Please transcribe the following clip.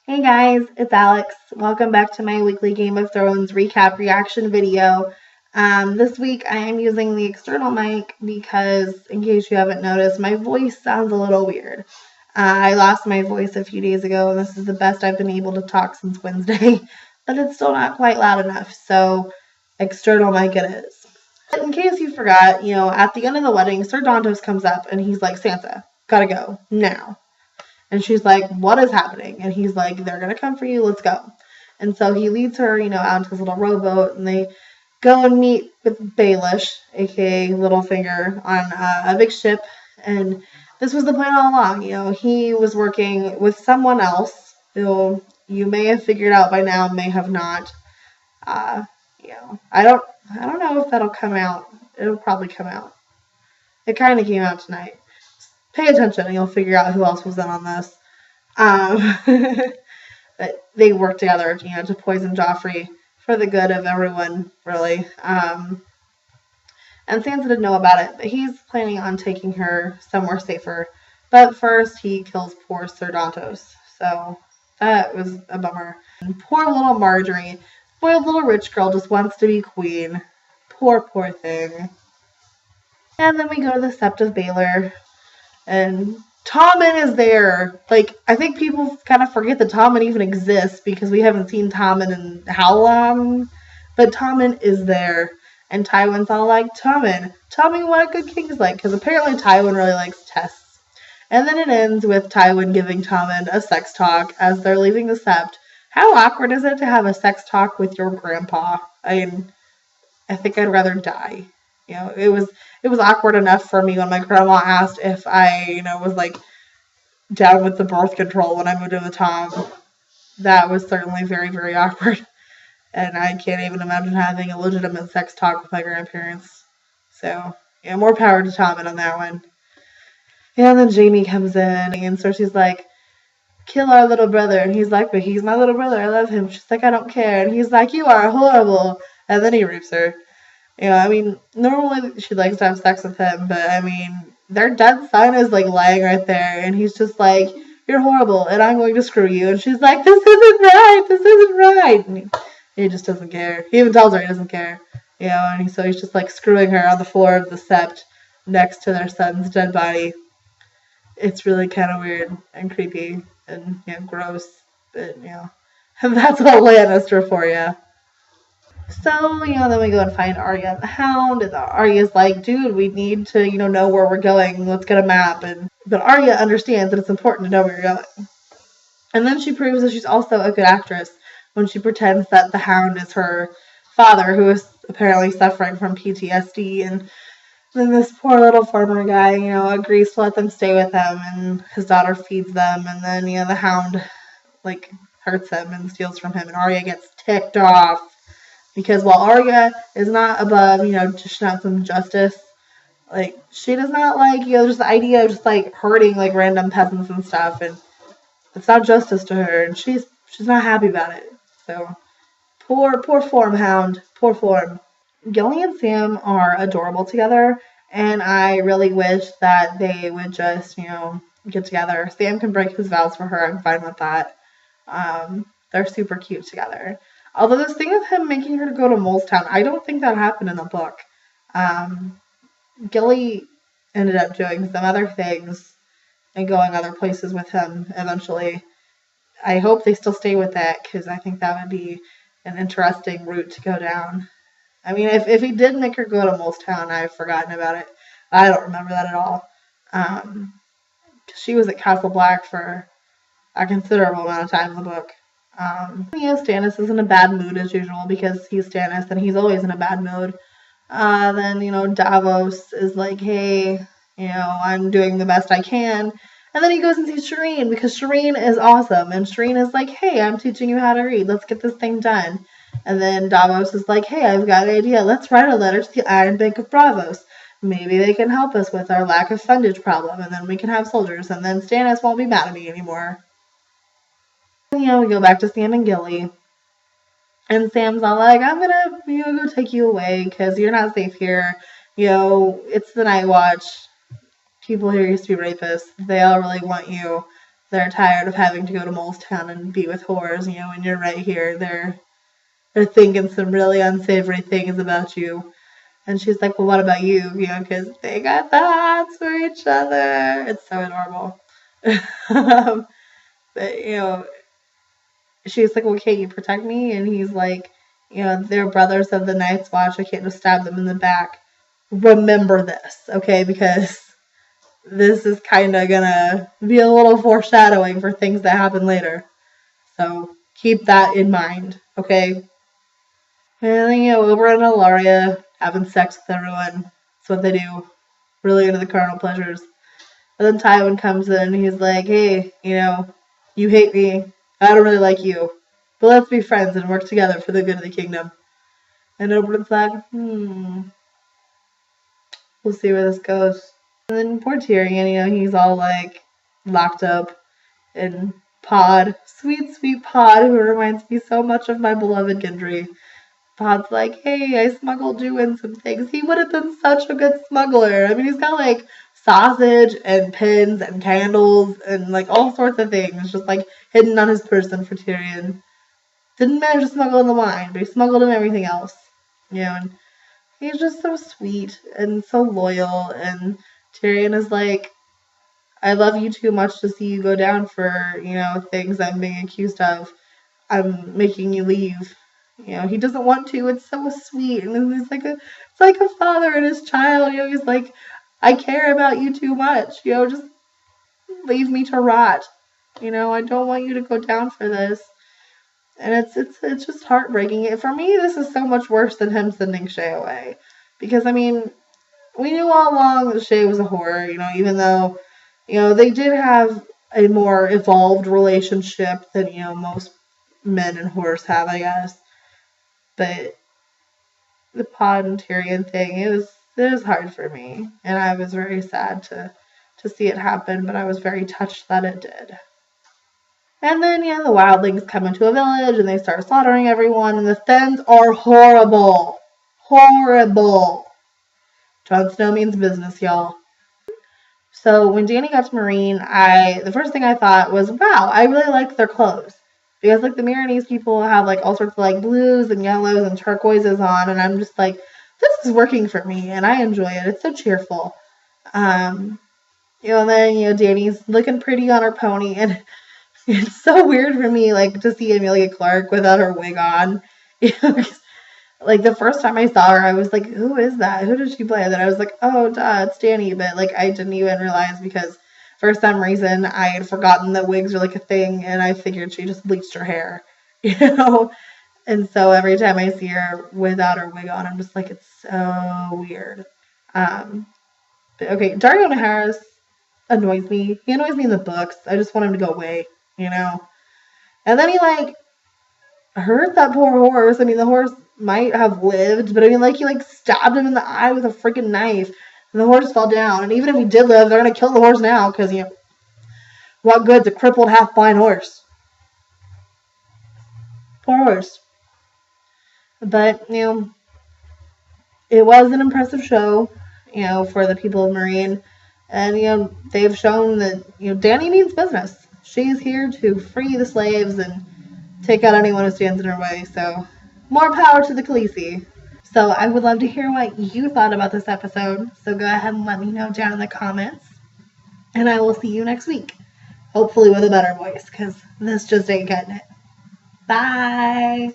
Hey guys, it's Alex. Welcome back to my weekly Game of Thrones recap reaction video. This week I am using the external mic because, in case you haven't noticed, my voice sounds a little weird. I lost my voice a few days ago, and this is the best I've been able to talk since Wednesday, but it's still not quite loud enough, so external mic it is. But in case you forgot, at the end of the wedding, Sir Dontos comes up and he's like, Sansa, gotta go, now. And she's like, what is happening? And he's like, they're going to come for you. Let's go. And so he leads her, out into his little rowboat, and they go and meet with Baelish, aka Littlefinger, on a big ship. And this was the plan all along. He was working with someone else who you may have figured out by now, may have not. Uh, I don't know if that'll come out. It'll probably come out. It kind of came out tonight. Pay attention and you'll figure out who else was in on this. But they work together, to poison Joffrey for the good of everyone, really. And Sansa didn't know about it, but he's planning on taking her somewhere safer. But first, he kills poor Sir Dontos. So that was a bummer. And poor little Marjorie, spoiled little rich girl, just wants to be queen. Poor thing. And then we go to the Sept of Baelor. And Tommen is there. I think people kind of forget that Tommen even exists because we haven't seen Tommen in how long? But Tommen is there. And Tywin's all like, Tommen, tell me what a good king's like. Because apparently Tywin really likes tests. And then it ends with Tywin giving Tommen a sex talk as they're leaving the Sept. How awkward is it to have a sex talk with your grandpa? I think I'd rather die. It was awkward enough for me when my grandma asked if I, was down with the birth control when I moved to the Tom. That was certainly very, very awkward. And I can't even imagine having a legitimate sex talk with my grandparents. So, more power to Tommen on that one. And then Jaime comes in, and Cersei's like, kill our little brother. And he's like, but he's my little brother. I love him. She's like, I don't care. And he's like, you are horrible. And then he rapes her. Normally she likes to have sex with him, but their dead son is laying right there, and he's just like, you're horrible, and I'm going to screw you. And she's like, this isn't right. And he just doesn't care. He even tells her he doesn't care. So he's just screwing her on the floor of the Sept next to their son's dead body. It's really kind of weird and creepy and gross, but and that's all Lannister for you. So, then we go and find Arya and the Hound, and Arya's like, dude, we need to, know where we're going. Let's get a map. But Arya understands that it's important to know where you're going. And then she proves that she's also a good actress when she pretends that the Hound is her father, who is apparently suffering from PTSD. And then this poor little farmer guy, agrees to let them stay with him, and his daughter feeds them. And then, the Hound, hurts him and steals from him, and Arya gets ticked off. Because while Arya is not above, dishing out some justice, she does not just the idea of just hurting random peasants and stuff, and it's not justice to her, and she's not happy about it. So poor form, Hound, poor form. Gilly and Sam are adorable together, and I really wish that they would just get together. Sam can break his vows for her. I'm fine with that. They're super cute together. Although this thing of him making her go to Molestown, I don't think that happened in the book. Gilly ended up doing some other things and going other places with him eventually. I hope they still stay with that, because I think that would be an interesting route to go down. If he did make her go to Molestown, I've forgotten about it. I don't remember that at all. She was at Castle Black for a considerable amount of time in the book. Stannis is in a bad mood as usual because he's Stannis and he's always in a bad mood. Then, Davos is like, hey, I'm doing the best I can. And then he goes and sees Shireen because Shireen is awesome. And Shireen is like, hey, I'm teaching you how to read. Let's get this thing done. And then Davos is like, hey, I've got an idea. Let's write a letter to the Iron Bank of Braavos. Maybe they can help us with our lack of fundage problem. And then we can have soldiers. And then Stannis won't be mad at me anymore. We go back to Sam and Gilly. And Sam's all like, I'm gonna, go take you away because you're not safe here. It's the Night Watch. People here used to be rapists. They all really want you. they're tired of having to go to Molestown and be with whores, you know, when you're right here. They're thinking some really unsavory things about you. And she's like, well, what about you? You know, because they got thoughts for each other. It's so adorable. But, you know, she's like, well, can't you protect me? And he's like, you know, they're brothers of the Night's Watch. I can't just stab them in the back. Remember this, okay? Because this is kind of gonna be a little foreshadowing for things that happen later. So keep that in mind, okay? And then, you know, Uber and Ilaria having sex with everyone. That's what they do. Really into the carnal pleasures. And then Tywin comes in and he's like, hey, you know, you hate me. I don't really like you. But let's be friends and work together for the good of the kingdom. And Oberyn's like, we'll see where this goes. And then poor Tyrion, you know, he's all like locked up in Pod. Sweet, sweet Pod, who reminds me so much of my beloved Gendry. Pod's like, hey, I smuggled you in some things. He would have been such a good smuggler. I mean, he's got like sausage and pins and candles and like all sorts of things just like hidden on his person for Tyrion. Didn't manage to smuggle in the wine, but he smuggled in everything else. You know, and he's just so sweet and so loyal. And Tyrion is like, I love you too much to see you go down for, you know, things I'm being accused of. I'm making you leave. You know, he doesn't want to. It's so sweet. And it's like a father and his child. You know, he's like, I care about you too much. You know, just leave me to rot. You know, I don't want you to go down for this. And it's just heartbreaking. For me, this is so much worse than him sending Shay away. Because, I mean, we knew all along that Shay was a whore, you know, even though, you know, they did have a more evolved relationship than, you know, most men and whores have, I guess. But the Pod and Tyrion thing, it was hard for me. And I was very sad to see it happen, but I was very touched that it did. And then, yeah, the wildlings come into a village and they start slaughtering everyone, and the Thenns are horrible. Horrible. Jon Snow means business, y'all. So when Dany got to Meereen, the first thing I thought was, wow, I really liked their clothes. Because, like, the Meereenese people have, like, all sorts of, like, blues and yellows and turquoises on, and I'm just like, this is working for me, and I enjoy it. It's so cheerful. You know, and then, you know, Dany's looking pretty on her pony, and it's so weird for me, like, to see Emilia Clarke without her wig on. You know, like, the first time I saw her, I was like, who is that? Who does she play? And then I was like, oh, duh, it's Dany. But, like, I didn't even realize because for some reason I had forgotten that wigs are, like, a thing, and I figured she just bleached her hair, you know? And so every time I see her without her wig on, I'm just like, it's so weird. But, okay, Daario Naharis annoys me. He annoys me in the books. I just want him to go away. You know? And then he, like, hurt that poor horse. I mean, the horse might have lived, but I mean, like, he, like, stabbed him in the eye with a freaking knife, and the horse fell down. And even if he did live, they're gonna kill the horse now, because, you know, what good's a crippled, half-blind horse? Poor horse. But, you know, it was an impressive show, you know, for the people of Meereen. And, you know, they've shown that, you know, Dany means business. She's here to free the slaves and take out anyone who stands in her way. So, more power to the Khaleesi. So, I would love to hear what you thought about this episode. So, go ahead and let me know down in the comments. And I will see you next week. Hopefully with a better voice, because this just ain't getting it. Bye!